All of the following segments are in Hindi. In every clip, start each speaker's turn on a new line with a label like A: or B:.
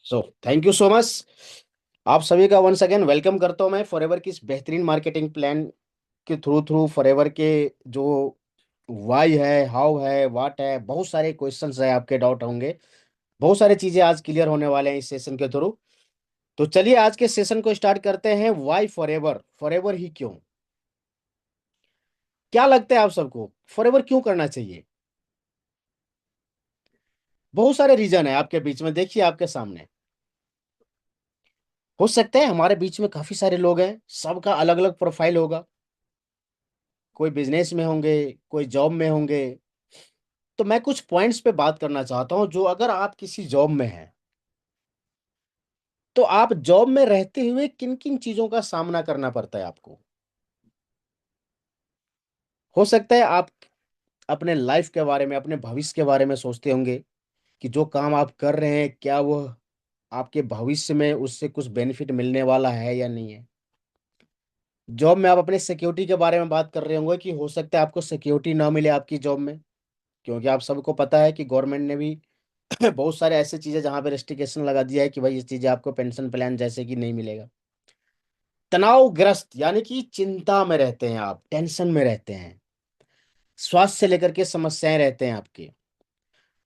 A: So thank you so much. आप सभी का वंस अगेन वेलकम करता हूं मैं फॉरएवर की इस बेहतरीन मार्केटिंग प्लान के थ्रू थ्रू फॉरएवर के जो वाई है, हाउ है, व्हाट है, बहुत सारे क्वेश्चंस है, आपके डाउट होंगे। बहुत सारी चीजें आज क्लियर होने वाले हैं इस सेशन के थ्रू। तो चलिए आज के सेशन को स्टार्ट करते हैं। वाई फॉरएवर, फॉरएवर ही क्यों? क्या लगता है आप सबको फॉरएवर क्यों करना चाहिए? बहुत सारे रीजन है आपके बीच में, देखिए आपके सामने। हो सकता है हमारे बीच में काफी सारे लोग हैं, सबका अलग अलग प्रोफाइल होगा। कोई बिजनेस में होंगे, कोई जॉब में होंगे। तो मैं कुछ पॉइंट्स पे बात करना चाहता हूं, जो अगर आप किसी जॉब में हैं तो आप जॉब में रहते हुए किन किन चीजों का सामना करना पड़ता है आपको। हो सकता है आप अपने लाइफ के बारे में, अपने भविष्य के बारे में सोचते होंगे कि जो काम आप कर रहे हैं क्या वह आपके भविष्य में उससे कुछ बेनिफिट मिलने वाला है या नहीं है। जॉब में आप अपने सिक्योरिटी के बारे में बात कर रहे होंगे कि हो सकता है आपको सिक्योरिटी ना मिले आपकी जॉब में, क्योंकि आप सबको पता है कि गवर्नमेंट ने भी बहुत सारे ऐसे चीजें जहां पे रेस्ट्रिक्शन लगा दिया है कि भाई ये चीजें आपको पेंशन प्लान जैसे कि नहीं मिलेगा। तनावग्रस्त यानी कि चिंता में रहते हैं आप, टेंशन में रहते हैं। स्वास्थ्य से लेकर के समस्याएं रहते हैं आपके।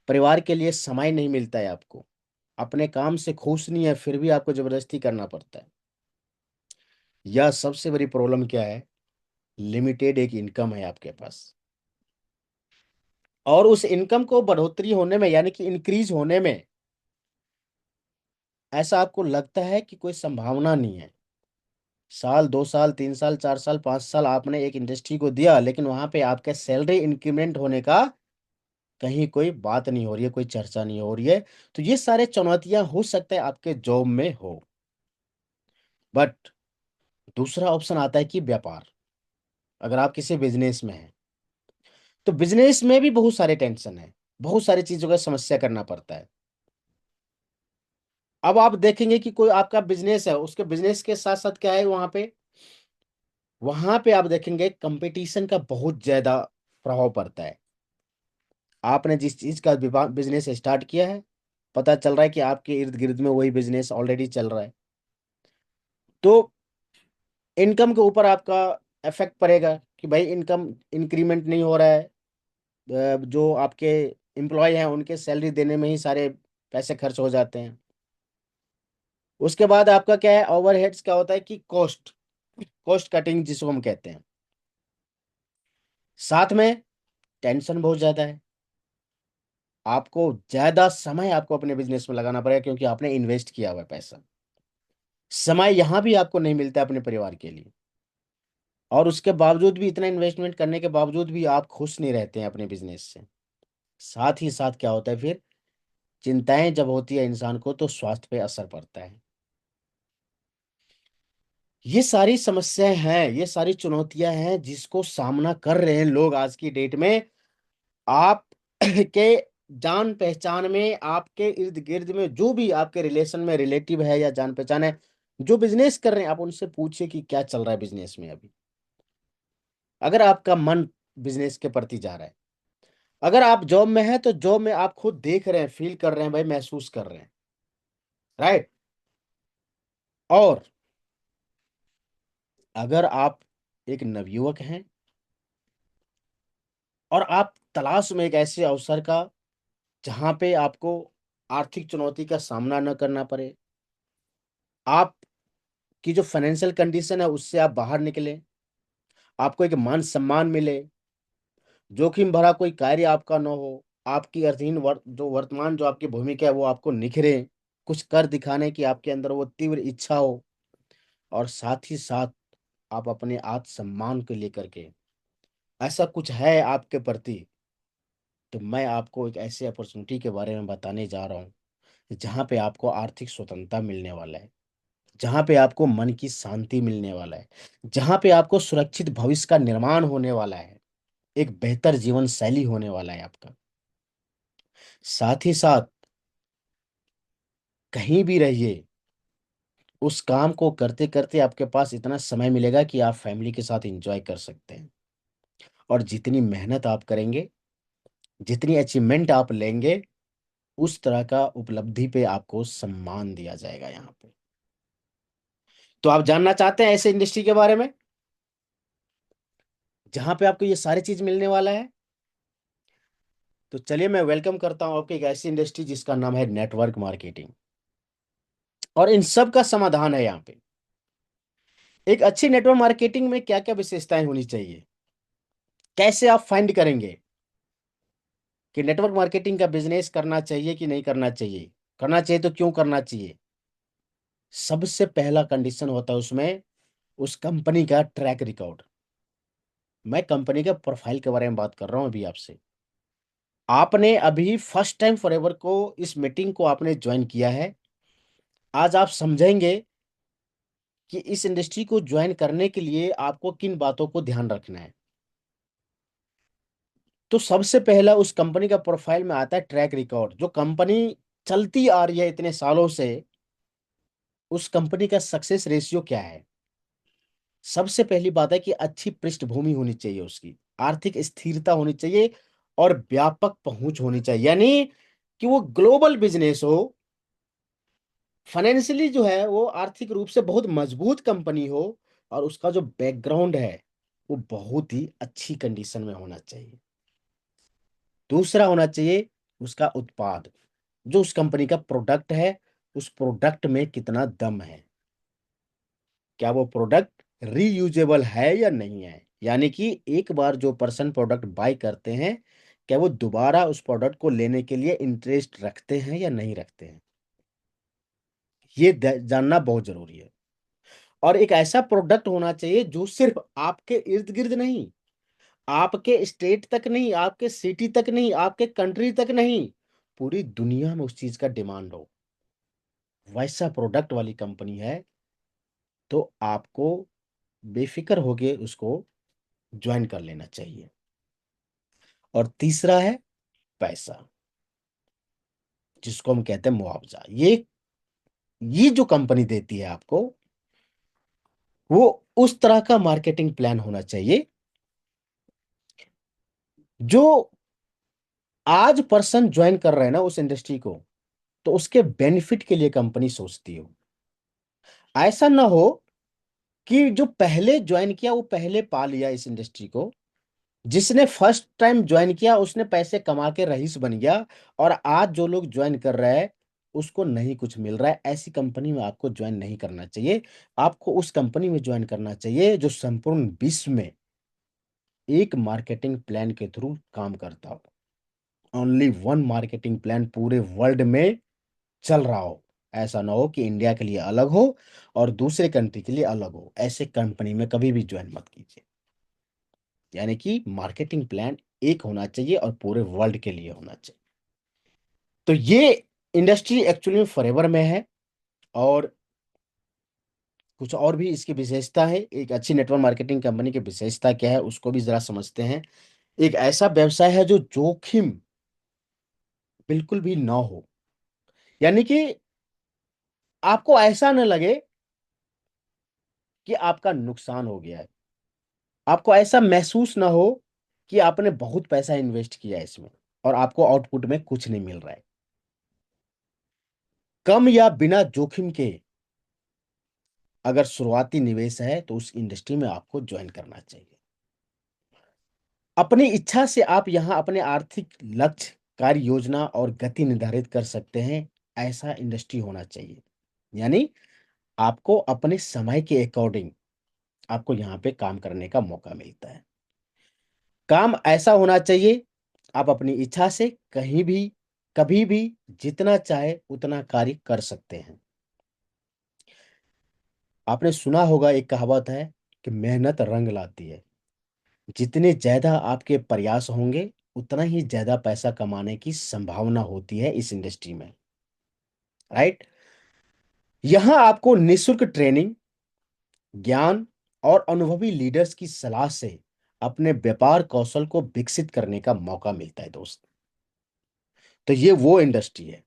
A: परिवार के लिए समय नहीं मिलता है आपको। अपने काम से खुश नहीं है फिर भी आपको जबरदस्ती करना पड़ता है। यह सबसे बड़ी प्रॉब्लम क्या है? लिमिटेड एक इनकम है आपके पास, और उस इनकम को बढ़ोतरी होने में यानी कि इंक्रीज होने में ऐसा आपको लगता है कि कोई संभावना नहीं है। साल, 2 साल, 3 साल, 4 साल, 5 साल आपने एक इंडस्ट्री को दिया, लेकिन वहां पे आपके सैलरी इंक्रीमेंट होने का कहीं कोई बात नहीं हो रही है, कोई चर्चा नहीं हो रही है। तो ये सारे चुनौतियां हो सकता है आपके जॉब में हो। बट दूसरा ऑप्शन आता है कि व्यापार। अगर आप किसी बिजनेस में हैं तो बिजनेस में भी बहुत सारे टेंशन है, बहुत सारी चीजों का समस्या करना पड़ता है। अब आप देखेंगे कि कोई आपका बिजनेस है, उसके बिजनेस के साथ साथ क्या है वहां पे आप देखेंगे कंपटीशन का बहुत ज्यादा प्रभाव पड़ता है। आपने जिस चीज का बिजनेस स्टार्ट किया है, पता चल रहा है कि आपके इर्द गिर्द में वही बिजनेस ऑलरेडी चल रहा है। तो इनकम के ऊपर आपका इफेक्ट पड़ेगा कि भाई इनकम इंक्रीमेंट नहीं हो रहा है। जो आपके एम्प्लॉय हैं उनके सैलरी देने में ही सारे पैसे खर्च हो जाते हैं। उसके बाद आपका क्या है, ओवरहेड्स क्या होता है कि कॉस्ट, कॉस्ट कटिंग जिसको हम कहते हैं। साथ में टेंशन बहुत ज्यादा है। आपको ज्यादा समय आपको अपने बिजनेस में लगाना पड़ेगा, क्योंकि आपने इन्वेस्ट किया हुआ है पैसा। समय यहां भी आपको नहीं मिलता है अपने परिवार के लिए। और उसके बावजूद भी, इतना इन्वेस्टमेंट करने के बावजूद भी आप खुश नहीं रहते हैं अपने बिजनेस से। साथ ही साथ क्या होता है फिर, चिंताएं जब होती है इंसान को तो स्वास्थ्य पे असर पड़ता है। ये सारी समस्याएं हैं, ये सारी चुनौतियां हैं जिसको सामना कर रहे हैं लोग आज की डेट में। आप के जान पहचान में, आपके इर्द गिर्द में जो भी आपके रिलेशन में रिलेटिव है या जान पहचान है जो बिजनेस कर रहे हैं, आप उनसे पूछिए कि क्या चल रहा है बिजनेस में अभी। अगर आपका मन बिजनेस के प्रति जा रहा है, अगर आप जॉब में हैं तो जॉब में आप खुद देख रहे हैं, फील कर रहे हैं, भाई महसूस कर रहे हैं। राइट। और अगर आप एक नवयुवक हैं और आप तलाश में एक ऐसे अवसर का जहां पे आपको आर्थिक चुनौती का सामना न करना पड़े, आपकी जो फाइनेंशियल कंडीशन है उससे आप बाहर निकले, आपको एक मान सम्मान मिले, जोखिम भरा कोई कार्य आपका न हो, आपकी अधीन जो वर्तमान जो आपकी भूमिका है वो आपको निखरे, कुछ कर दिखाने की आपके अंदर वो तीव्र इच्छा हो, और साथ ही साथ आप अपने आत्मसम्मान को लेकर के ऐसा कुछ है आपके प्रति, तो मैं आपको एक ऐसे अपॉर्चुनिटी के बारे में बताने जा रहा हूँ जहाँ पे आपको आर्थिक स्वतंत्रता मिलने वाला है, जहाँ पे आपको मन की शांति मिलने वाला है, जहाँ पे आपको सुरक्षित भविष्य का निर्माण होने वाला है, एक बेहतर जीवन शैली होने वाला है आपका। साथ ही साथ कहीं भी रहिए, उस काम को करते करते आपके पास इतना समय मिलेगा कि आप फैमिली के साथ एंजॉय कर सकते हैं। और जितनी मेहनत आप करेंगे, जितनी अचीवमेंट आप लेंगे, उस तरह का उपलब्धि पे आपको सम्मान दिया जाएगा यहाँ पे। तो आप जानना चाहते हैं ऐसे इंडस्ट्री के बारे में जहां पे आपको ये सारी चीज मिलने वाला है? तो चलिए मैं वेलकम करता हूं आपकी एक ऐसी इंडस्ट्री जिसका नाम है नेटवर्क मार्केटिंग। और इन सब का समाधान है यहाँ पे। एक अच्छी नेटवर्क मार्केटिंग में क्या क्या विशेषताएं होनी चाहिए, कैसे आप फाइंड करेंगे कि नेटवर्क मार्केटिंग का बिजनेस करना चाहिए कि नहीं करना चाहिए, करना चाहिए तो क्यों करना चाहिए। सबसे पहला कंडीशन होता है उसमें उस कंपनी का ट्रैक रिकॉर्ड। मैं कंपनी के प्रोफाइल के बारे में बात कर रहा हूं अभी आपसे। आपने अभी फर्स्ट टाइम फॉरएवर को इस मीटिंग को आपने ज्वाइन किया है। आज आप समझेंगे कि इस इंडस्ट्री को ज्वाइन करने के लिए आपको किन बातों को ध्यान रखना है। तो सबसे पहला उस कंपनी का प्रोफाइल में आता है ट्रैक रिकॉर्ड। जो कंपनी चलती आ रही है इतने सालों से, उस कंपनी का सक्सेस रेशियो क्या है। सबसे पहली बात है कि अच्छी पृष्ठभूमि होनी चाहिए, उसकी आर्थिक स्थिरता होनी चाहिए और व्यापक पहुंच होनी चाहिए, यानी कि वो ग्लोबल बिजनेस हो, फाइनेंशियली जो है वो आर्थिक रूप से बहुत मजबूत कंपनी हो, और उसका जो बैकग्राउंड है वो बहुत ही अच्छी कंडीशन में होना चाहिए। दूसरा होना चाहिए उसका उत्पाद, जो उस कंपनी का प्रोडक्ट है, उस प्रोडक्ट में कितना दम है। क्या वो प्रोडक्ट रीयूजेबल है या नहीं है, यानी कि एक बार जो पर्सन प्रोडक्ट बाय करते हैं, क्या वो दोबारा उस प्रोडक्ट को लेने के लिए इंटरेस्ट रखते हैं या नहीं रखते हैं। ये जानना बहुत जरूरी है। और एक ऐसा प्रोडक्ट होना चाहिए जो सिर्फ आपके इर्द गिर्द नहीं, आपके स्टेट तक नहीं, आपके सिटी तक नहीं, आपके कंट्री तक नहीं, पूरी दुनिया में उस चीज का डिमांड हो। वैसा प्रोडक्ट वाली कंपनी है तो आपको बेफिक्र होके उसको ज्वाइन कर लेना चाहिए। और तीसरा है पैसा, जिसको हम कहते हैं मुआवजा। ये जो कंपनी देती है आपको, वो उस तरह का मार्केटिंग प्लान होना चाहिए जो आज पर्सन ज्वाइन कर रहे हैं ना उस इंडस्ट्री को, तो उसके बेनिफिट के लिए कंपनी सोचती हो। ऐसा ना हो कि जो पहले ज्वाइन किया वो पहले पा लिया इस इंडस्ट्री को, जिसने फर्स्ट टाइम ज्वाइन किया उसने पैसे कमा के रईस बन गया, और आज जो लोग ज्वाइन कर रहे हैं उसको नहीं कुछ मिल रहा है। ऐसी कंपनी में आपको ज्वाइन नहीं करना चाहिए। आपको उस कंपनी में ज्वाइन करना चाहिए जो संपूर्ण विश्व में एक मार्केटिंग प्लान के थ्रू काम करता हो। ओनली वन मार्केटिंग प्लान पूरे वर्ल्ड में चल रहा हो। ऐसा ना हो कि इंडिया के लिए अलग हो और दूसरे कंट्री के लिए अलग हो। ऐसे कंपनी में कभी भी ज्वाइन मत कीजिए। यानी कि मार्केटिंग प्लान एक होना चाहिए और पूरे वर्ल्ड के लिए होना चाहिए। तो ये इंडस्ट्री एक्चुअली में फॉरएवर में है। और कुछ और भी इसकी विशेषता है। एक अच्छी नेटवर्क मार्केटिंग कंपनी की विशेषता क्या है उसको भी जरा समझते हैं। एक ऐसा व्यवसाय है जो जोखिम बिल्कुल भी ना हो, यानी कि आपको ऐसा न लगे कि आपका नुकसान हो गया है, आपको ऐसा महसूस ना हो कि आपने बहुत पैसा इन्वेस्ट किया है इसमें और आपको आउटपुट में कुछ नहीं मिल रहा है। कम या बिना जोखिम के अगर शुरुआती निवेश है तो उस इंडस्ट्री में आपको ज्वाइन करना चाहिए। अपनी इच्छा से आप यहां अपने आर्थिक लक्ष्य, कार्य योजना और गति निर्धारित कर सकते हैं। ऐसा इंडस्ट्री होना चाहिए, यानी आपको अपने समय के अकॉर्डिंग आपको यहां पे काम करने का मौका मिलता है। काम ऐसा होना चाहिए आप अपनी इच्छा से कहीं भी, कभी भी, जितना चाहे उतना कार्य कर सकते हैं। आपने सुना होगा एक कहावत है कि मेहनत रंग लाती है। जितने ज्यादा आपके प्रयास होंगे उतना ही ज्यादा पैसा कमाने की संभावना होती है इस इंडस्ट्री में। राइट। यहां आपको निशुल्क ट्रेनिंग, ज्ञान और अनुभवी लीडर्स की सलाह से अपने व्यापार कौशल को विकसित करने का मौका मिलता है दोस्त। तो ये वो इंडस्ट्री है।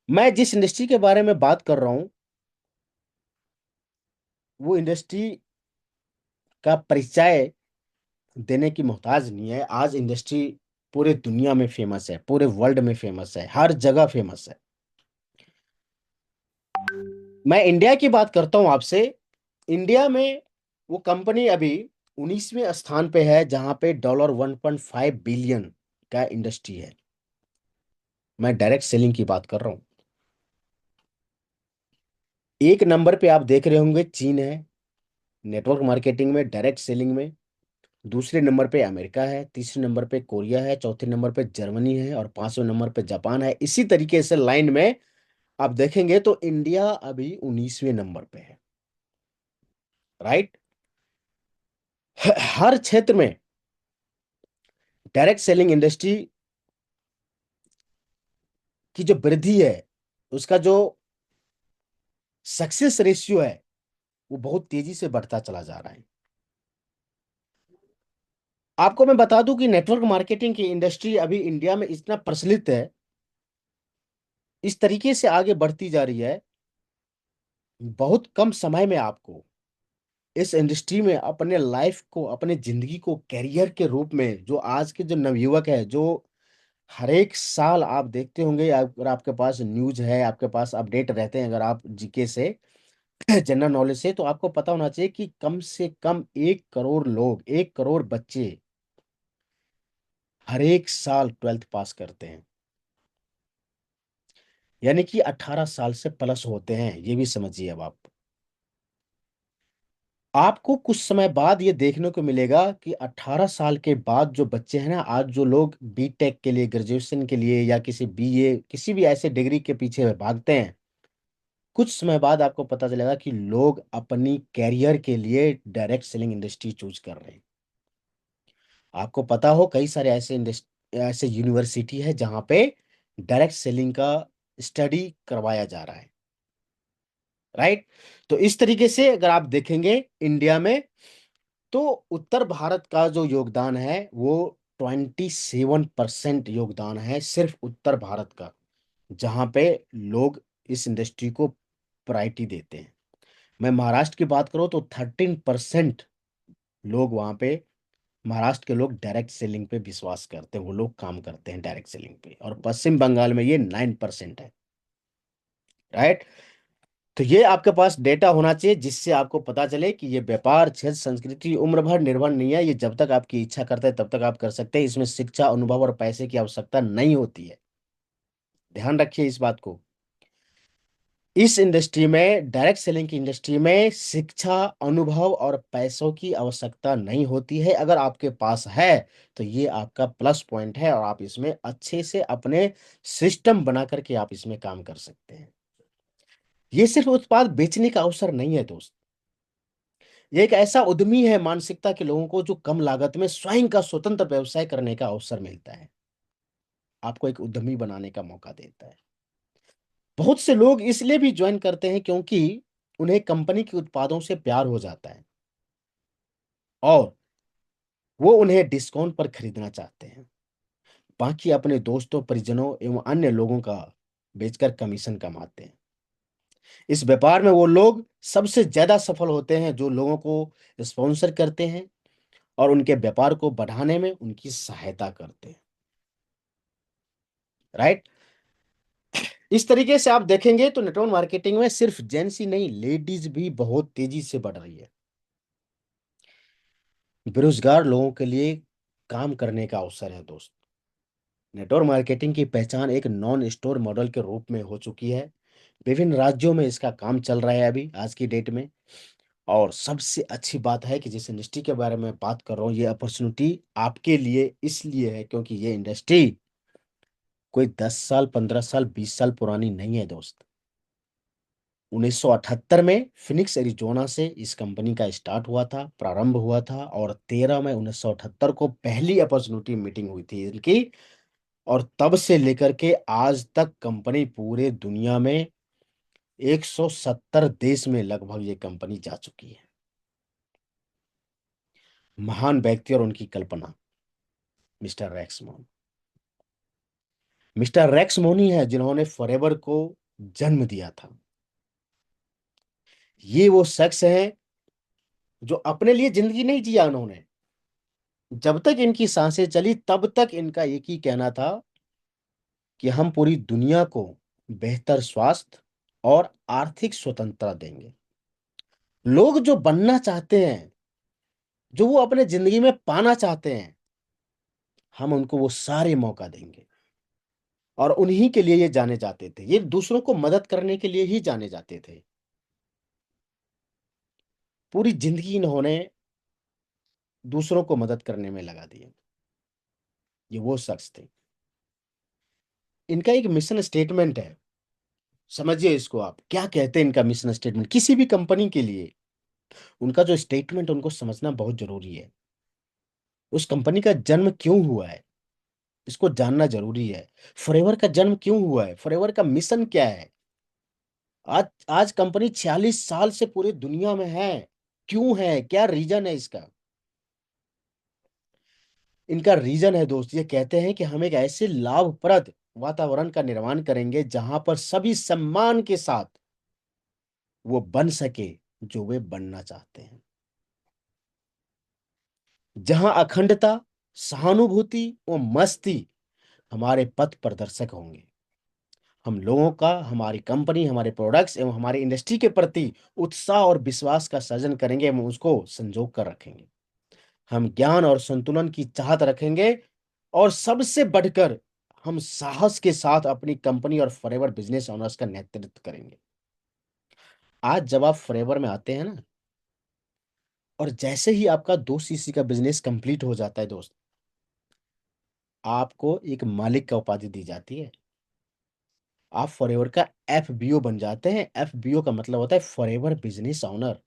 A: मैं जिस इंडस्ट्री के बारे में बात कर रहा हूं वो इंडस्ट्री का परिचय देने की मोहताज नहीं है। आज इंडस्ट्री पूरे दुनिया में फेमस है, पूरे वर्ल्ड में फेमस है, हर जगह फेमस है। मैं इंडिया की बात करता हूं आपसे। इंडिया में वो कंपनी अभी 19वें स्थान पे है, जहां पे $1.5 बिलियन का इंडस्ट्री है। मैं डायरेक्ट सेलिंग की बात कर रहा हूं। एक नंबर पे आप देख रहे होंगे चीन है, नेटवर्क मार्केटिंग में, डायरेक्ट सेलिंग में। दूसरे नंबर पे अमेरिका है, तीसरे नंबर पे कोरिया है, चौथे नंबर पे जर्मनी है, और पांचवें नंबर पे जापान है। इसी तरीके से लाइन में आप देखेंगे तो इंडिया अभी 19वें नंबर पे है। राइट। हर क्षेत्र में डायरेक्ट सेलिंग इंडस्ट्री की जो वृद्धि है, उसका जो सक्सेस रेशियो है, वो बहुत तेजी से बढ़ता चला जा रहा है। आपको मैं बता दूं कि नेटवर्क मार्केटिंग की इंडस्ट्री अभी इंडिया में इतना प्रचलित है, इस तरीके से आगे बढ़ती जा रही है। बहुत कम समय में आपको इस इंडस्ट्री में अपने लाइफ को, अपने जिंदगी को कैरियर के रूप में, जो आज के जो नवयुवक है, जो हर एक साल आप देखते होंगे, अगर आपके पास न्यूज है, आपके पास अपडेट रहते हैं, अगर आप जीके से जनरल नॉलेज से, तो आपको पता होना चाहिए कि कम से कम 1 करोड़ लोग, 1 करोड़ बच्चे हर एक साल 12th पास करते हैं। यानी कि 18 साल से प्लस होते हैं, ये भी समझिए। अब आप आपको कुछ समय बाद ये देखने को मिलेगा कि 18 साल के बाद जो बच्चे हैं ना, आज जो लोग बीटेक के लिए, ग्रेजुएशन के लिए, या किसी बीए, किसी भी ऐसे डिग्री के पीछे भागते हैं, कुछ समय बाद आपको पता चलेगा कि लोग अपनी कैरियर के लिए डायरेक्ट सेलिंग इंडस्ट्री चूज कर रहे हैं। आपको पता हो, कई सारे ऐसे यूनिवर्सिटी है जहां पे डायरेक्ट सेलिंग का स्टडी करवाया जा रहा है। राइट। तो इस तरीके से अगर आप देखेंगे इंडिया में, तो उत्तर भारत का जो योगदान है वो 27% योगदान है, सिर्फ उत्तर भारत का, जहां पे लोग इस इंडस्ट्री को प्रायोरिटी देते हैं। मैं महाराष्ट्र की बात करूं तो 13% लोग वहां पे, महाराष्ट्र के लोग डायरेक्ट सेलिंग पे विश्वास करते हैं, वो लोग काम करते हैं डायरेक्ट सेलिंग पे, और पश्चिम बंगाल में ये 9% है। राइट। तो ये आपके पास डेटा होना चाहिए, जिससे आपको पता चले कि ये व्यापार, क्षेत्र, संस्कृति उम्र भर निर्भर नहीं है। ये जब तक आपकी इच्छा करता है तब तक आप कर सकते हैं। इसमें शिक्षा, अनुभव और पैसे की आवश्यकता नहीं होती है। ध्यान रखिए इस बात को। इस इंडस्ट्री में, डायरेक्ट सेलिंग की इंडस्ट्री में, शिक्षा, अनुभव और पैसों की आवश्यकता नहीं होती है। अगर आपके पास है तो ये आपका प्लस पॉइंट है, और आप इसमें अच्छे से अपने सिस्टम बना करके आप इसमें काम कर सकते हैं। ये सिर्फ उत्पाद बेचने का अवसर नहीं है दोस्त। ये एक ऐसा उद्यमी है मानसिकता के लोगों को, जो कम लागत में स्वयं का स्वतंत्र व्यवसाय करने का अवसर मिलता है, आपको एक उद्यमी बनाने का मौका देता है। बहुत से लोग इसलिए भी ज्वाइन करते हैं क्योंकि उन्हें कंपनी के उत्पादों से प्यार हो जाता है, और वो उन्हें डिस्काउंट पर खरीदना चाहते हैं। बाकी अपने दोस्तों, परिजनों एवं अन्य लोगों का बेचकर कमीशन कमाते हैं। इस व्यापार में वो लोग सबसे ज्यादा सफल होते हैं जो लोगों को स्पॉन्सर करते हैं और उनके व्यापार को बढ़ाने में उनकी सहायता करते हैं। राइट। इस तरीके से आप देखेंगे तो नेटवर्क मार्केटिंग में सिर्फ जेंट्स ही नहीं, लेडीज भी बहुत तेजी से बढ़ रही है। बेरोजगार लोगों के लिए काम करने का अवसर है दोस्त। नेटवर्क मार्केटिंग की पहचान एक नॉन स्टोर मॉडल के रूप में हो चुकी है। विभिन्न राज्यों में इसका काम चल रहा है अभी आज की डेट में। और सबसे अच्छी बात है कि जिस इंडस्ट्री के बारे में बात कर रहा हूँ, ये अपॉर्चुनिटी आपके लिए इसलिए है क्योंकि ये इंडस्ट्री कोई 10 साल, 15 साल, 20 साल पुरानी नहीं है दोस्त। 1978 में फिनिक्स एरिजोना से इस कंपनी का स्टार्ट हुआ था, प्रारंभ हुआ था, और 13 मई 1978 को पहली अपॉर्चुनिटी मीटिंग हुई थी इनकी। और तब से लेकर के आज तक कंपनी पूरे दुनिया में 170 देश में लगभग ये कंपनी जा चुकी है। महान व्यक्ति और उनकी कल्पना, मिस्टर रैक्समोन। मिस्टर रैक्समोन ही है जिन्होंने फॉरएवर को जन्म दिया था। ये वो शख्स हैं जो अपने लिए जिंदगी नहीं जिया उन्होंने, जब तक इनकी सांसें चली तब तक इनका एक ही कहना था कि हम पूरी दुनिया को बेहतर स्वास्थ्य और आर्थिक स्वतंत्रता देंगे। लोग जो बनना चाहते हैं, जो वो अपने जिंदगी में पाना चाहते हैं, हम उनको वो सारे मौका देंगे। और उन्हीं के लिए ये जाने जाते थे, ये दूसरों को मदद करने के लिए ही जाने जाते थे। पूरी जिंदगी इन्होंने दूसरों को मदद करने में लगा दी। ये वो शख्स थे। इनका एक मिशन स्टेटमेंट है, समझिए इसको आप क्या कहते हैं। इनका मिशन स्टेटमेंट किसी भी कंपनी के लिए उनका जो स्टेटमेंट उनको समझना बहुत जरूरी है। उस कंपनी का जन्म क्यों हुआ है, इसको जानना जरूरी है। फॉरएवर का जन्म क्यों हुआ है, फॉरएवर का मिशन क्या है। आज आज कंपनी 46 साल से पूरी दुनिया में है। क्यों है, क्या रीजन है इसका। इनका रीजन है दोस्त, ये कहते हैं कि हम एक ऐसे लाभप्रद वातावरण का निर्माण करेंगे जहां पर सभी सम्मान के साथ वो बन सके जो वे बनना चाहते हैं। जहां अखंडता, सहानुभूति और मस्ती हमारे पथ प्रदर्शक होंगे। हम लोगों का, हमारी कंपनी, हमारे प्रोडक्ट्स एवं हमारी इंडस्ट्री के प्रति उत्साह और विश्वास का सृजन करेंगे एवं उसको संजो कर रखेंगे। हम ज्ञान और संतुलन की चाहत रखेंगे और सबसे बढ़कर हम साहस के साथ अपनी कंपनी और फॉरएवर बिजनेस ओनर्स का नेतृत्व करेंगे। आज जब आप फॉरएवर में आते हैं ना, और जैसे ही आपका 2 सीसी का बिजनेस कंप्लीट हो जाता है दोस्त, आपको एक मालिक का उपाधि दी जाती है। आप फॉरएवर का एफबीओ बन जाते हैं। एफबीओ का मतलब होता है फॉरएवर बिजनेस ओनर।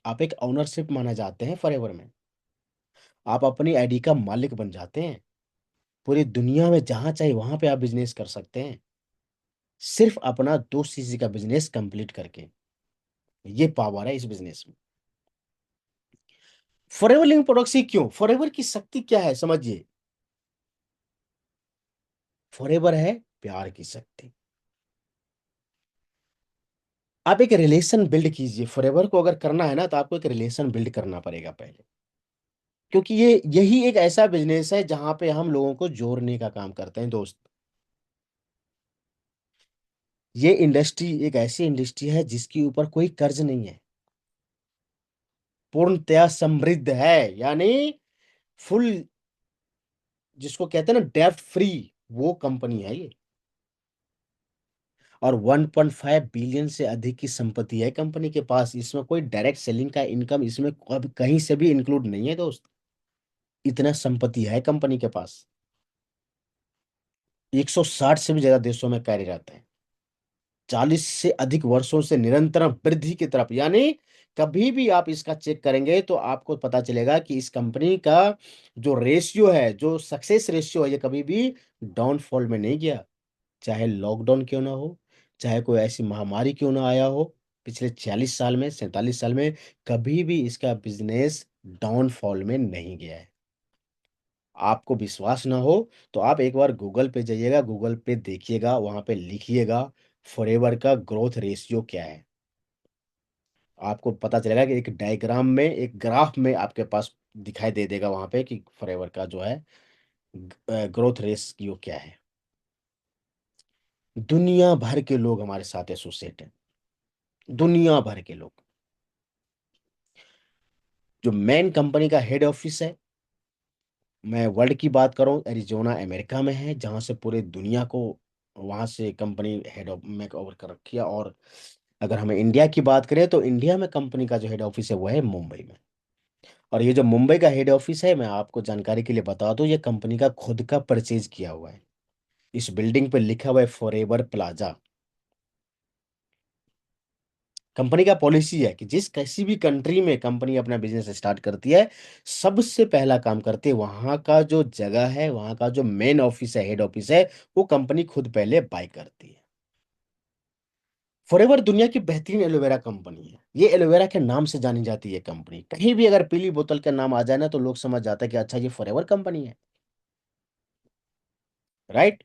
A: आप एक ओनरशिप माने जाते हैं फॉरएवर में। आप अपनी आईडी का मालिक बन जाते हैं। पूरी दुनिया में जहां चाहे वहां पे आप बिजनेस कर सकते हैं, सिर्फ अपना 2 सीसी का बिजनेस कंप्लीट करके। ये पावर है इस बिजनेस में। फॉरएवर लिविंग प्रोडक्ट्स ही क्यों, फॉरएवर की शक्ति क्या है समझिए। फॉरएवर है प्यार की शक्ति। आप एक रिलेशन बिल्ड कीजिए। फॉरएवर को अगर करना है ना, तो आपको एक रिलेशन बिल्ड करना पड़ेगा पहले। क्योंकि ये यही एक ऐसा बिजनेस है जहां पे हम लोगों को जोड़ने का काम करते हैं दोस्त। ये इंडस्ट्री एक ऐसी इंडस्ट्री है जिसके ऊपर कोई कर्ज नहीं है। पूर्णतया समृद्ध है, यानी फुल, जिसको कहते हैं ना डेब्ट फ्री, वो कंपनी है ये। और 1.5 बिलियन से अधिक की संपत्ति है कंपनी के पास। इसमें कोई डायरेक्ट सेलिंग का इनकम इसमें कहीं से भी इंक्लूड नहीं है दोस्त। इतना संपत्ति है कंपनी के पास। 160 से भी ज्यादा देशों में कार्यरत है। 40 से अधिक वर्षों से निरंतर वृद्धि की तरफ, यानी कभी भी आप इसका चेक करेंगे तो आपको पता चलेगा कि इस कंपनी का जो रेशियो है, जो सक्सेस रेशियो है, ये कभी भी डाउनफॉल में नहीं गया। चाहे लॉकडाउन क्यों ना हो, चाहे कोई ऐसी महामारी क्यों ना आया हो, पिछले 46 साल में, 47 साल में कभी भी इसका बिजनेस डाउनफॉल में नहीं गया है। आपको विश्वास ना हो तो आप एक बार गूगल पे जाइएगा, गूगल पे देखिएगा, वहां पे लिखिएगा फॉरएवर का ग्रोथ रेशियो क्या है। आपको पता चलेगा कि एक डायग्राम में, एक ग्राफ में आपके पास दिखाई दे देगा वहां पे कि फॉरएवर का जो है ग्रोथ रेशियो क्या है। दुनिया भर के लोग हमारे साथ एसोसिएट हैं। दुनिया भर के लोग। जो मेन कंपनी का हेड ऑफिस है, मैं वर्ल्ड की बात करूं, एरिजोना अमेरिका में है, जहां से पूरे दुनिया को वहां से कंपनी हेड ऑफ में ओवर कर रखी है। और अगर हमें इंडिया की बात करें तो इंडिया में कंपनी का जो हेड ऑफिस है वो है मुंबई में। और ये जो मुंबई का हेड ऑफिस है, मैं आपको जानकारी के लिए बता दूं, ये कंपनी का खुद का परचेज किया हुआ है। इस बिल्डिंग पे लिखा हुआ है फॉरएवर प्लाजा। कंपनी का पॉलिसी है कि जिस किसी भी कंट्री में कंपनी अपना बिजनेस स्टार्ट करती है, सबसे पहला काम करती है वहां का जो जगह है, वहां का जो मेन ऑफिस है, हेड ऑफिस है, वो कंपनी खुद पहले बाय करती है। फॉरएवर दुनिया की बेहतरीन एलोवेरा कंपनी है। ये एलोवेरा के नाम से जानी जाती है कंपनी। कहीं भी अगर पीली बोतल का नाम आ जाए ना, तो लोग समझ जाते हैं कि अच्छा ये फॉरएवर कंपनी है। राइट।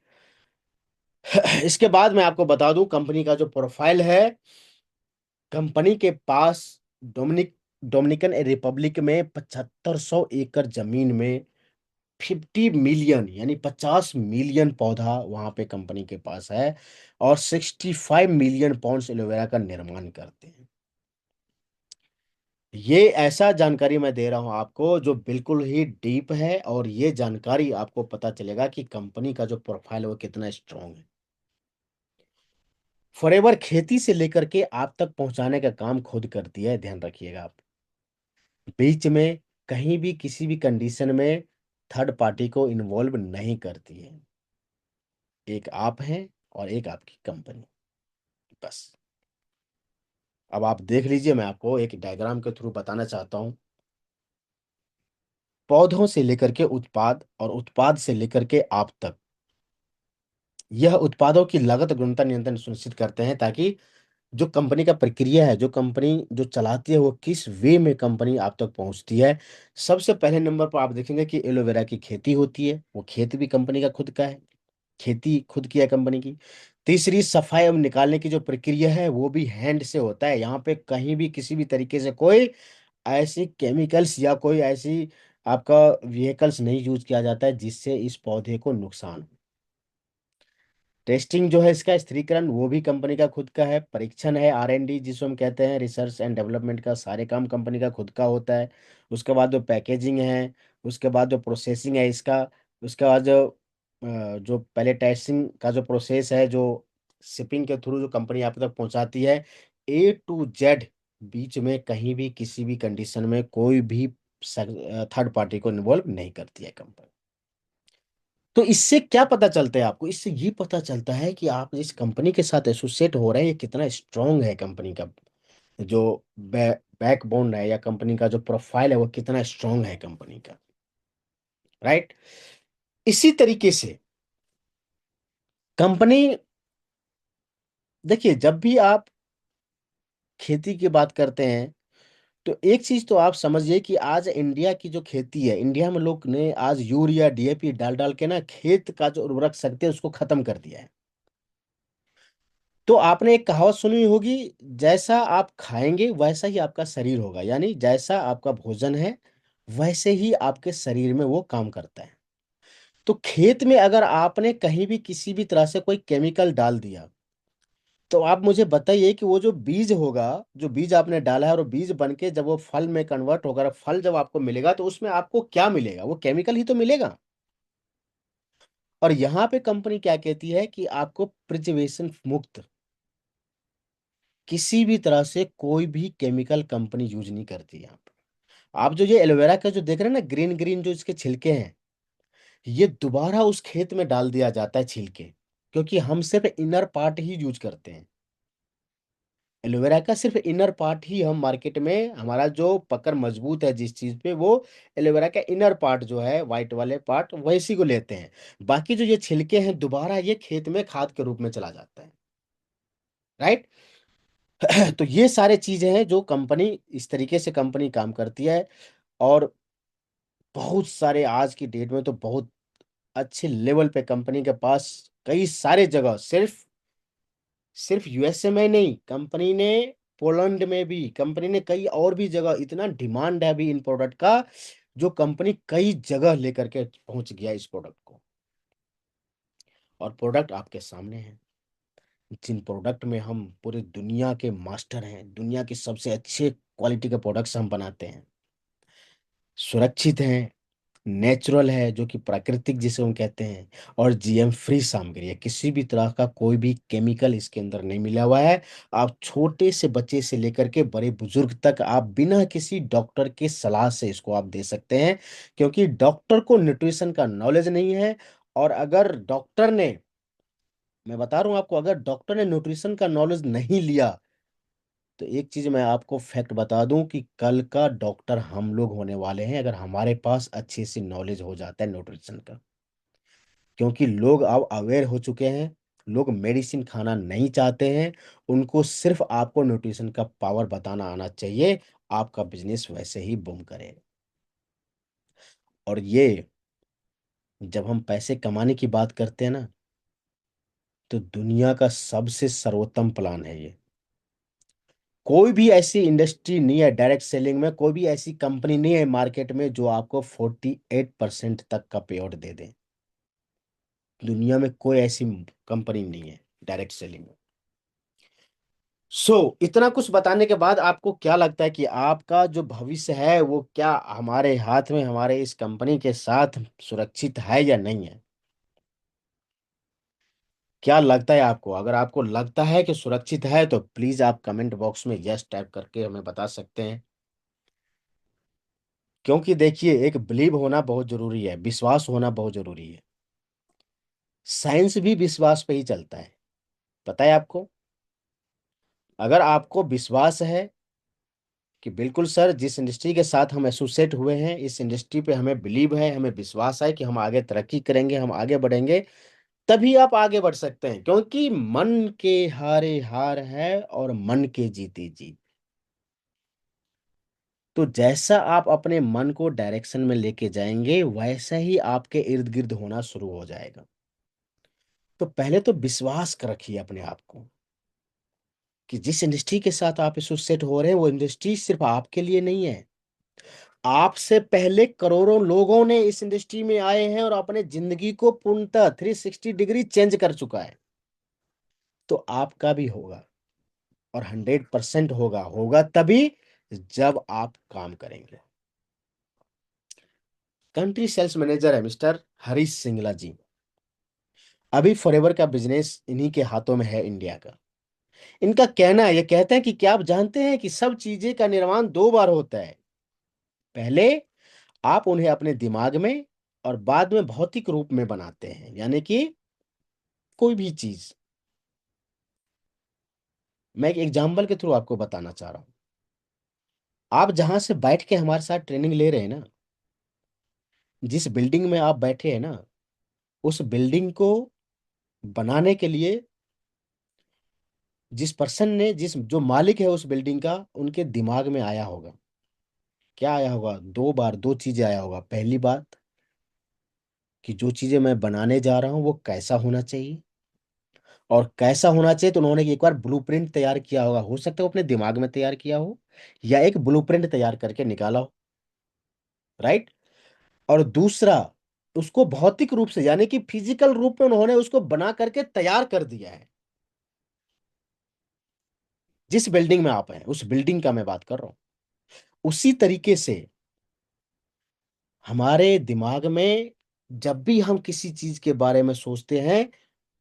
A: इसके बाद मैं आपको बता दूं कंपनी का जो प्रोफाइल है। कंपनी के पास डोमिनिक डोमिनिकन रिपब्लिक में 7500 एकड़ जमीन में 50 मिलियन यानी 50 मिलियन पौधा वहां पे कंपनी के पास है, और 65 मिलियन पाउंड्स एलोवेरा का निर्माण करते हैं। ये ऐसा जानकारी मैं दे रहा हूं आपको जो बिल्कुल ही डीप है, और ये जानकारी आपको पता चलेगा कि कंपनी का जो प्रोफाइल है वो कितना स्ट्रांग है। फॉरएवर खेती से लेकर के आप तक पहुंचाने का काम खुद करती है, ध्यान रखिएगा आप। बीच में कहीं भी किसी भी कंडीशन में थर्ड पार्टी को इन्वॉल्व नहीं करती है। एक आप हैं और एक आपकी कंपनी, बस। अब आप देख लीजिए, मैं आपको एक डायग्राम के थ्रू बताना चाहता हूं। पौधों से लेकर के उत्पाद और उत्पाद से लेकर के आप तक, यह उत्पादों की लागत गुणवत्ता नियंत्रण सुनिश्चित करते हैं, ताकि जो कंपनी का प्रक्रिया है, जो कंपनी जो चलाती है, वो किस वे में कंपनी आप तक पहुंचती है। सबसे पहले नंबर पर आप देखेंगे कि एलोवेरा की खेती होती है, वो खेत भी कंपनी का खुद का है, खेती खुद की है कंपनी की। तीसरी, सफाई एवं निकालने की जो प्रक्रिया है वो भी हैंड से होता है। यहाँ पे कहीं भी किसी भी तरीके से कोई ऐसी केमिकल्स या कोई ऐसी आपका व्हीकल्स नहीं यूज किया जाता है जिससे इस पौधे को नुकसान हो। टेस्टिंग जो है इसका स्थिरीकरण वो भी कंपनी का खुद का है। परीक्षण है, R&D जिसको हम कहते हैं, रिसर्च एंड डेवलपमेंट का सारे काम कंपनी का खुद का होता है। उसके बाद जो पैकेजिंग है, उसके बाद जो प्रोसेसिंग है इसका, उसके बाद जो पहले टेस्टिंग का जो प्रोसेस है, जो शिपिंग के थ्रू जो कंपनी आप तक पहुंचाती है, A to Z, बीच में कहीं भी किसी भी कंडीशन में कोई भी थर्ड पार्टी को इन्वॉल्व नहीं करती है कंपनी। तो इससे क्या पता चलता है आपको? इससे ये पता चलता है कि आप जिस कंपनी के साथ एसोसिएट हो रहे हैं, ये कितना स्ट्रांग है। कंपनी का जो बैकबोन है, या कंपनी का जो प्रोफाइल है, वो कितना स्ट्रांग है कंपनी का, राइट। इसी तरीके से कंपनी, देखिए, जब भी आप खेती की बात करते हैं, तो एक चीज तो आप समझिए कि आज इंडिया की जो खेती है, इंडिया में लोग ने आज यूरिया DAP डाल डाल के ना खेत का जो उर्वरक शक्ति है उसको खत्म कर दिया है। तो आपने एक कहावत सुनी होगी, जैसा आप खाएंगे वैसा ही आपका शरीर होगा, यानी जैसा आपका भोजन है वैसे ही आपके शरीर में वो काम करता है। तो खेत में अगर आपने कहीं भी किसी भी तरह से कोई केमिकल डाल दिया, तो आप मुझे बताइए कि वो जो बीज होगा, जो बीज आपने डाला है, और वो बीज बन के जब वो फल में कन्वर्ट होगा, और फल जब आपको मिलेगा, तो उसमें आपको क्या मिलेगा? वो केमिकल ही तो मिलेगा। और यहाँ पे कंपनी क्या कहती है कि आपको प्रिजर्वेशन मुक्त, किसी भी तरह से कोई भी केमिकल कंपनी यूज नहीं करती है यहाँ पे। आप जो ये एलोवेरा का जो देख रहे हैं ना, ग्रीन ग्रीन जो इसके छिलके हैं, ये दोबारा उस खेत में डाल दिया जाता है छिलके, क्योंकि हम सिर्फ इनर पार्ट ही यूज करते हैं। एलोवेरा का सिर्फ इनर पार्ट ही हम मार्केट में, हमारा जो पकड़ मजबूत है जिस चीज पे, वो एलोवेरा का इनर पार्ट जो है, व्हाइट वाले पार्ट, वैसी को लेते हैं। बाकी जो ये छिलके हैं, दोबारा ये खेत में खाद के रूप में चला जाता है, राइट। तो ये सारे चीजें हैं जो कंपनी, इस तरीके से कंपनी काम करती है। और बहुत सारे आज की डेट में तो बहुत अच्छे लेवल पे कंपनी के पास कई सारे जगह, सिर्फ सिर्फ USA में नहीं, कंपनी ने पोलैंड में भी, कंपनी ने कई और भी जगह, इतना डिमांड है अभी इन प्रोडक्ट का, जो कंपनी कई जगह लेकर के पहुंच गया इस प्रोडक्ट को। और प्रोडक्ट आपके सामने है, जिन प्रोडक्ट में हम पूरी दुनिया के मास्टर हैं, दुनिया के सबसे अच्छे क्वालिटी के प्रोडक्ट्स हम बनाते हैं, सुरक्षित हैं, नेचुरल है, जो कि प्राकृतिक जिसे हम कहते हैं, और GM फ्री सामग्री है, किसी भी तरह का कोई भी केमिकल इसके अंदर नहीं मिला हुआ है। आप छोटे से बच्चे से लेकर के बड़े बुजुर्ग तक आप बिना किसी डॉक्टर के सलाह से इसको आप दे सकते हैं, क्योंकि डॉक्टर को न्यूट्रिशन का नॉलेज नहीं है। और अगर डॉक्टर ने, मैं बता रहा हूं आपको, अगर डॉक्टर ने न्यूट्रिशन का नॉलेज नहीं लिया, तो एक चीज मैं आपको फैक्ट बता दूं कि कल का डॉक्टर हम लोग होने वाले हैं, अगर हमारे पास अच्छी सी नॉलेज हो जाता है न्यूट्रिशन का। क्योंकि लोग अब अवेयर हो चुके हैं, लोग मेडिसिन खाना नहीं चाहते हैं, उनको सिर्फ आपको न्यूट्रिशन का पावर बताना आना चाहिए, आपका बिजनेस वैसे ही बूम करे। और ये, जब हम पैसे कमाने की बात करते हैं ना, तो दुनिया का सबसे सर्वोत्तम प्लान है ये। कोई भी ऐसी इंडस्ट्री नहीं है डायरेक्ट सेलिंग में, कोई भी ऐसी कंपनी नहीं है मार्केट में जो आपको 48% तक का पे आउट दे दे। दुनिया में कोई ऐसी कंपनी नहीं है डायरेक्ट सेलिंग में। इतना कुछ बताने के बाद आपको क्या लगता है कि आपका जो भविष्य है वो क्या हमारे हाथ में, हमारे इस कंपनी के साथ सुरक्षित है या नहीं है? क्या लगता है आपको? अगर आपको लगता है कि सुरक्षित है तो प्लीज आप कमेंट बॉक्स में यस टाइप करके हमें बता सकते हैं। क्योंकि देखिए, एक बिलीव होना बहुत जरूरी है, विश्वास होना बहुत जरूरी है। साइंस भी विश्वास पे ही चलता है, पता है आपको? अगर आपको विश्वास है कि बिल्कुल सर, जिस इंडस्ट्री के साथ हम एसोसिएट हुए हैं, इस इंडस्ट्री पे हमें बिलीव है, हमें विश्वास है कि हम आगे तरक्की करेंगे, हम आगे बढ़ेंगे, तभी आप आगे बढ़ सकते हैं। क्योंकि मन के हारे हार है और मन के जीते जीत। तो जैसा आप अपने मन को डायरेक्शन में लेके जाएंगे, वैसा ही आपके इर्द गिर्द होना शुरू हो जाएगा। तो पहले तो विश्वास रखिए अपने आप को कि जिस इंडस्ट्री के साथ आप एसोसिएट हो रहे हैं, वो इंडस्ट्री सिर्फ आपके लिए नहीं है। आपसे पहले करोड़ों लोगों ने इस इंडस्ट्री में आए हैं और अपने जिंदगी को पूर्णतः 360 डिग्री चेंज कर चुका है। तो आपका भी होगा, और 100% होगा। होगा तभी जब आप काम करेंगे। कंट्री सेल्स मैनेजर है मिस्टर हरीश सिंगला जी। अभी फॉरएवर का बिजनेस इन्हीं के हाथों में है, इंडिया का। इनका कहना है, ये कहते हैं कि क्या आप जानते हैं कि सब चीजें का निर्माण दो बार होता है। पहले आप उन्हें अपने दिमाग में और बाद में भौतिक रूप में बनाते हैं। यानी कि कोई भी चीज, मैं एक एग्जाम्पल के थ्रू आपको बताना चाह रहा हूं। आप जहां से बैठ के हमारे साथ ट्रेनिंग ले रहे हैं ना, जिस बिल्डिंग में आप बैठे हैं ना, उस बिल्डिंग को बनाने के लिए जिस पर्सन ने, जिस जो मालिक है उस बिल्डिंग का, उनके दिमाग में आया होगा। क्या आया होगा? दो बार दो चीजें आया होगा। पहली बात कि जो चीजें मैं बनाने जा रहा हूं वो कैसा होना चाहिए, और कैसा होना चाहिए तो उन्होंने एक बार ब्लूप्रिंट तैयार किया होगा। हो सकता है वो अपने दिमाग में तैयार किया हो, या एक ब्लूप्रिंट तैयार करके निकाला हो। राइट। और दूसरा, उसको भौतिक रूप से, यानी कि फिजिकल रूप में उन्होंने उसको बना करके तैयार कर दिया है। जिस बिल्डिंग में आप हैं, उस बिल्डिंग का मैं बात कर रहा हूं। उसी तरीके से हमारे दिमाग में जब भी हम किसी चीज के बारे में सोचते हैं,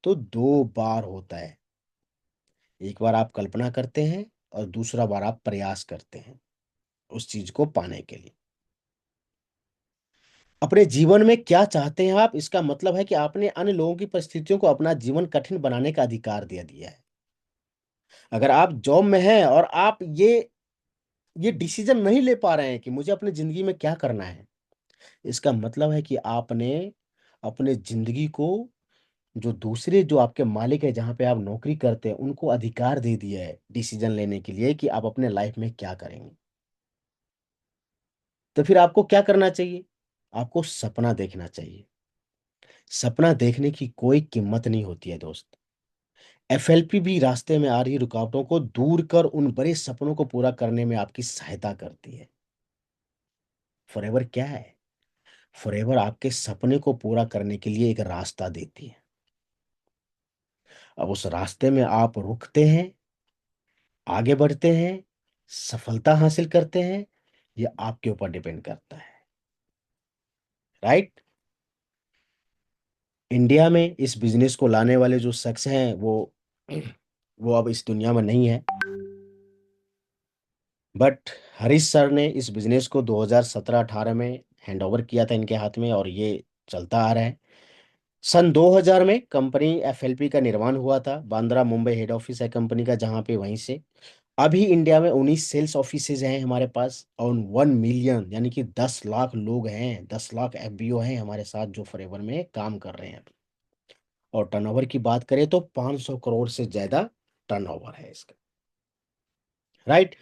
A: तो दो बार होता है। एक बार आप कल्पना करते हैं, और दूसरा बार आप प्रयास करते हैं उस चीज को पाने के लिए। अपने जीवन में क्या चाहते हैं आप, इसका मतलब है कि आपने अन्य लोगों की परिस्थितियों को अपना जीवन कठिन बनाने का अधिकार दे दिया है। अगर आप जॉब में हैं और आप ये डिसीजन नहीं ले पा रहे हैं कि मुझे अपनी जिंदगी में क्या करना है, इसका मतलब है कि आपने अपने जिंदगी को, जो दूसरे, जो आपके मालिक है जहां पे आप नौकरी करते हैं, उनको अधिकार दे दिया है डिसीजन लेने के लिए कि आप अपने लाइफ में क्या करेंगे। तो फिर आपको क्या करना चाहिए? आपको सपना देखना चाहिए। सपना देखने की कोई कीमत नहीं होती है दोस्त। एफएलपी भी रास्ते में आ रही रुकावटों को दूर कर उन बड़े सपनों को पूरा करने में आपकी सहायता करती है। फॉरएवर क्या है? फॉरएवर आपके सपने को पूरा करने के लिए एक रास्ता देती है। अब उस रास्ते में आप रुकते हैं, आगे बढ़ते हैं, सफलता हासिल करते हैं, ये आपके ऊपर डिपेंड करता है। राइट। इंडिया में इस बिजनेस को लाने वाले जो शख्स हैं, वो अब इस दुनिया में नहीं है। बट हरीश सर ने इस बिजनेस को 2017-18 में हैंड ओवर किया था इनके हाथ में, और ये चलता आ रहा है। सन 2000 में कंपनी एफएलपी का निर्माण हुआ था। बांद्रा मुंबई हेड ऑफिस है कंपनी का, जहां पे, वहीं से अभी इंडिया में 19 सेल्स ऑफिसेज हैं हमारे पास, और 1 मिलियन यानी कि 10 लाख लोग हैं, 10 लाख एफबीओ हैं हमारे साथ जो फॉरएवर में काम कर रहे हैं अभी। और टर्नओवर की बात करें तो 500 करोड़ से ज्यादा टर्नओवर है इसका। राइट।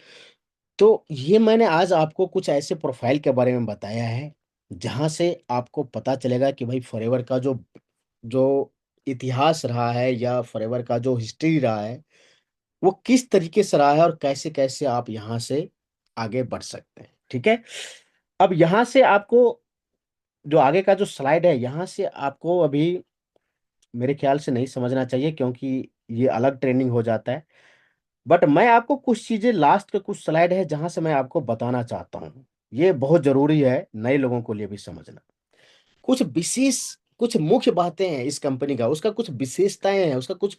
A: तो ये मैंने आज आपको कुछ ऐसे प्रोफाइल के बारे में बताया है, जहां से आपको पता चलेगा कि भाई फॉरएवर का जो इतिहास रहा है, या फॉरएवर का जो हिस्ट्री रहा है, वो किस तरीके से रहा है और कैसे कैसे आप यहाँ से आगे बढ़ सकते हैं। ठीक है, अब यहाँ से आपको जो आगे का जो स्लाइड है, यहाँ से आपको अभी मेरे ख्याल से नहीं समझना चाहिए, क्योंकि ये अलग ट्रेनिंग हो जाता है। बट मैं आपको कुछ चीजें, लास्ट के कुछ स्लाइड है जहां से मैं आपको बताना चाहता हूँ, ये बहुत जरूरी है नए लोगों को लिए भी समझना। कुछ विशेष, कुछ मुख्य बातें हैं इस कंपनी का, उसका कुछ विशेषताएं हैं, उसका कुछ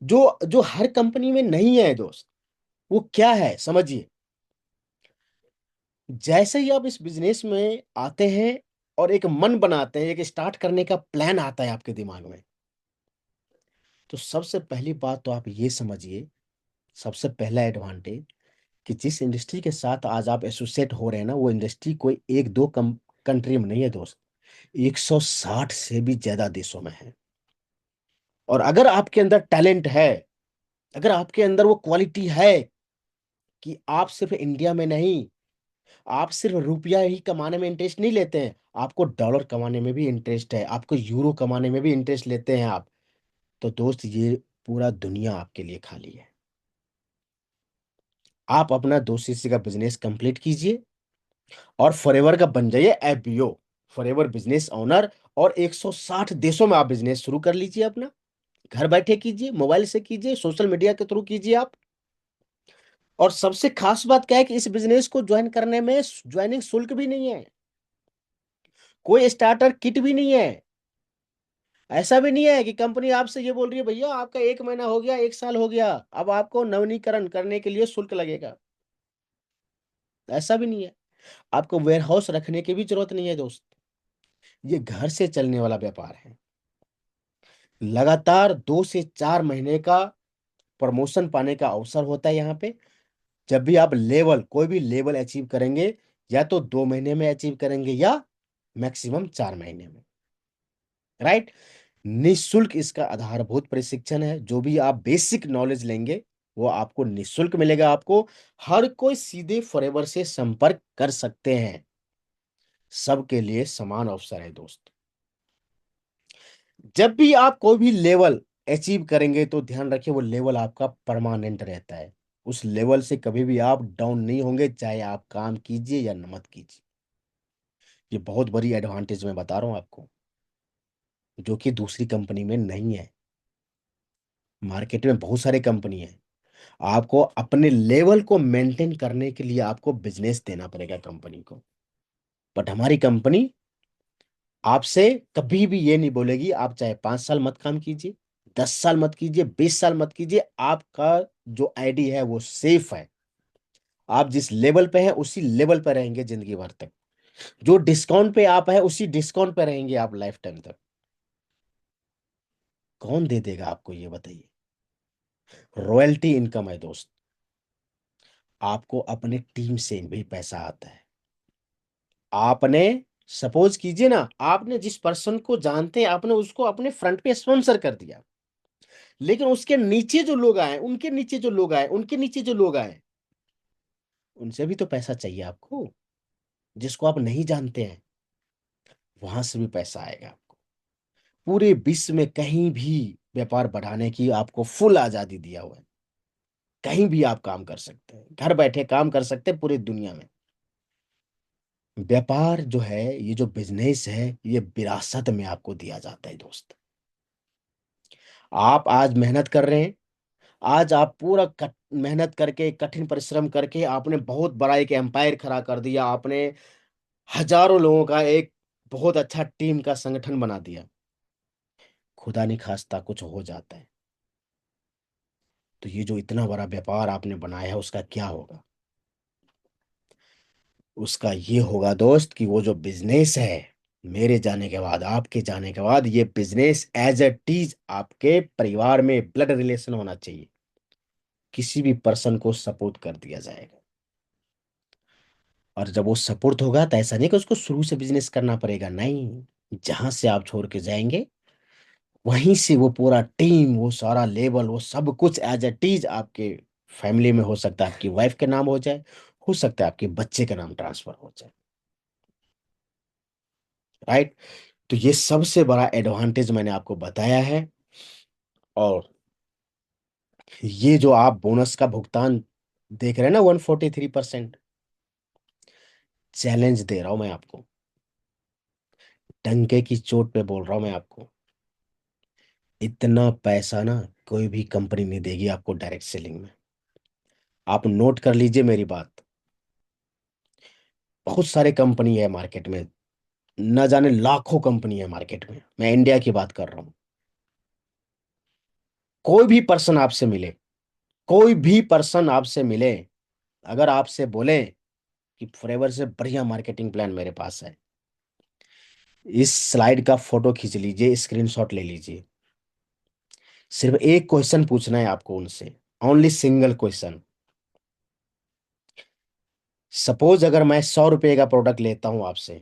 A: जो जो हर कंपनी में नहीं है दोस्त। वो क्या है समझिए। जैसे ही आप इस बिजनेस में आते हैं और एक मन बनाते हैं, एक स्टार्ट करने का प्लान आता है आपके दिमाग में, तो सबसे पहली बात तो आप ये समझिए, सबसे पहला एडवांटेज, कि जिस इंडस्ट्री के साथ आज आप एसोसिएट हो रहे हैं ना, वो इंडस्ट्री कोई एक दो कंट्री में नहीं है दोस्त, 160 से भी ज्यादा देशों में है। और अगर आपके अंदर टैलेंट है, अगर आपके अंदर वो क्वालिटी है कि आप सिर्फ इंडिया में नहीं, आप सिर्फ रुपया ही कमाने में इंटरेस्ट नहीं लेते हैं, आपको डॉलर कमाने में भी इंटरेस्ट है, आपको यूरो कमाने में भी इंटरेस्ट लेते हैं आप, तो दोस्त ये पूरा दुनिया आपके लिए खाली है। आप अपना 2 CC का बिजनेस कंप्लीट कीजिए और फॉरएवर का बन जाइए एफबीओ, फॉरएवर बिजनेस ओनर। और 160 देशों में आप बिजनेस शुरू कर लीजिए अपना, घर बैठे कीजिए, मोबाइल से कीजिए, सोशल मीडिया के थ्रू कीजिए आप। और सबसे खास बात क्या है कि इस बिजनेस को ज्वाइन करने में ज्वाइनिंग शुल्क भी नहीं है, कोई स्टार्टर किट भी नहीं है। ऐसा भी नहीं है कि कंपनी आपसे ये बोल रही है भैया आपका 1 महीना हो गया, 1 साल हो गया, अब आपको नवीनीकरण करने के लिए शुल्क लगेगा। ऐसा भी नहीं है। आपको वेयर हाउस रखने की भी जरूरत नहीं है दोस्त। ये घर से चलने वाला व्यापार है। लगातार 2 से 4 महीने का प्रमोशन पाने का अवसर होता है यहाँ पे। जब भी आप लेवल, कोई भी लेवल अचीव करेंगे, या तो 2 महीने में अचीव करेंगे या मैक्सिमम 4 महीने में। राइट। निःशुल्क इसका आधारभूत प्रशिक्षण है, जो भी आप बेसिक नॉलेज लेंगे वो आपको निःशुल्क मिलेगा। आपको हर कोई सीधे फॉरएवर से संपर्क कर सकते हैं, सबके लिए समान अवसर है दोस्त। जब भी आप कोई भी लेवल अचीव करेंगे तो ध्यान रखिए वो लेवल आपका परमानेंट रहता है। उस लेवल से कभी भी आप डाउन नहीं होंगे, चाहे आप काम कीजिए या न मत कीजिए। ये बहुत बड़ी एडवांटेज मैं बता रहा हूं आपको, जो कि दूसरी कंपनी में नहीं है। मार्केट में बहुत सारे कंपनी है, आपको अपने लेवल को मेंटेन करने के लिए आपको बिजनेस देना पड़ेगा कंपनी को। बट हमारी कंपनी आपसे कभी भी ये नहीं बोलेगी आप चाहे 5 साल मत काम कीजिए, 10 साल मत कीजिए, 20 साल मत कीजिए, आपका जो आईडी है वो सेफ है। आप जिस लेवल पे हैं उसी लेवल पे रहेंगे जिंदगी भर तक। जो डिस्काउंट पे आप है उसी डिस्काउंट पे रहेंगे आप लाइफ टाइम तक। कौन दे देगा आपको ये बताइए। रॉयल्टी इनकम है दोस्त। आपको अपने टीम से भी पैसा आता है। आपने, सपोज कीजिए ना, आपने जिस पर्सन को जानते हैं आपने उसको अपने फ्रंट पे स्पॉन्सर कर दिया, लेकिन उसके नीचे जो लोग आए, उनके नीचे जो लोग आए, उनके नीचे जो लोग आए, उनसे भी तो पैसा चाहिए आपको। जिसको आप नहीं जानते हैं वहां से भी पैसा आएगा आपको। पूरे विश्व में कहीं भी व्यापार बढ़ाने की आपको फुल आजादी दिया हुआ है। कहीं भी आप काम कर सकते हैं, घर बैठे काम कर सकते हैं पूरी दुनिया में। व्यापार जो है, ये जो बिजनेस है, ये विरासत में आपको दिया जाता है दोस्त। आप आज मेहनत कर रहे हैं, आज आप पूरा मेहनत करके, कठिन परिश्रम करके आपने बहुत बड़ा एक एम्पायर खड़ा कर दिया, आपने हजारों लोगों का एक बहुत अच्छा टीम का संगठन बना दिया। खुदा नहीं खास्ता कुछ हो जाता है तो ये जो इतना बड़ा व्यापार आपने बनाया है उसका क्या होगा। उसका ये होगा दोस्त कि वो जो बिजनेस है, मेरे जाने के बाद, आपके जाने के बाद, ये बिजनेस एज ए टीज आपके परिवार में ब्लड रिलेशन होना चाहिए। किसी भी पर्सन को सपोर्ट कर दिया जाएगा। और जब वो सपोर्ट होगा तो ऐसा नहीं कि उसको शुरू से बिजनेस करना पड़ेगा, नहीं। जहां से आप छोड़ के जाएंगे वहीं से वो पूरा टीम, वो सारा लेवल, वो सब कुछ एज ए टीज आपके फैमिली में हो सकता है आपकी वाइफ के नाम हो जाए, हो सकता है आपके बच्चे का नाम ट्रांसफर हो जाए। राइट। तो ये सबसे बड़ा एडवांटेज मैंने आपको बताया है। और ये जो आप बोनस का भुगतान देख रहे हैं ना, 143%, चैलेंज दे रहा हूं मैं आपको, डंके की चोट पे बोल रहा हूं मैं आपको, इतना पैसा ना कोई भी कंपनी नहीं देगी आपको डायरेक्ट सेलिंग में। आप नोट कर लीजिए मेरी बात। बहुत सारे कंपनी है मार्केट में, न जाने लाखों कंपनी है मार्केट में, मैं इंडिया की बात कर रहा हूं। कोई भी पर्सन आपसे मिले, कोई भी पर्सन आपसे मिले, अगर आपसे बोले कि फॉरएवर से बढ़िया मार्केटिंग प्लान मेरे पास है, इस स्लाइड का फोटो खींच लीजिए, स्क्रीनशॉट ले लीजिए। सिर्फ एक क्वेश्चन पूछना है आपको उनसे, ओनली सिंगल क्वेश्चन। सपोज अगर मैं 100 रुपए का प्रोडक्ट लेता हूं आपसे,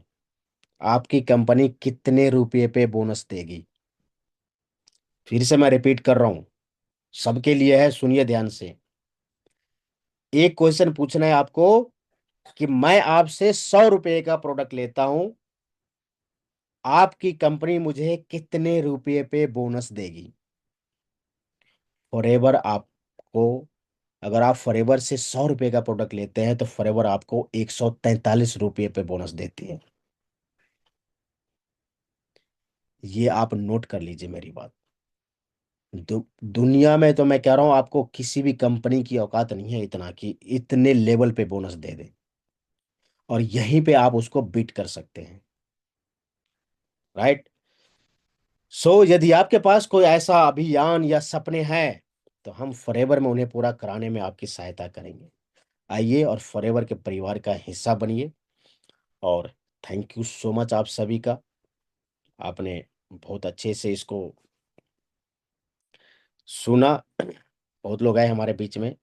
A: आपकी कंपनी कितने रुपए पे बोनस देगी? फिर से मैं रिपीट कर रहा हूं, सबके लिए है, सुनिए ध्यान से। एक क्वेश्चन पूछना है आपको कि मैं आपसे 100 रुपए का प्रोडक्ट लेता हूं, आपकी कंपनी मुझे कितने रुपए पे बोनस देगी? फॉरएवर आपको, अगर आप फॉरएवर से 100 रुपए का प्रोडक्ट लेते हैं तो फॉरएवर आपको 143 रुपए पे बोनस देती है। ये आप नोट कर लीजिए मेरी बात। दुनिया में तो मैं कह रहा हूं आपको, किसी भी कंपनी की औकात नहीं है इतना कि इतने लेवल पे बोनस दे दे, और यहीं पे आप उसको बीट कर सकते हैं। राइट। सो यदि आपके पास कोई ऐसा अभियान या सपने हैं, तो हम फॉरएवर में उन्हें पूरा कराने में आपकी सहायता करेंगे। आइए और फॉरएवर के परिवार का हिस्सा बनिए। और थैंक यू सो मच आप सभी का, आपने बहुत अच्छे से इसको सुना। बहुत लोग आए हमारे बीच में।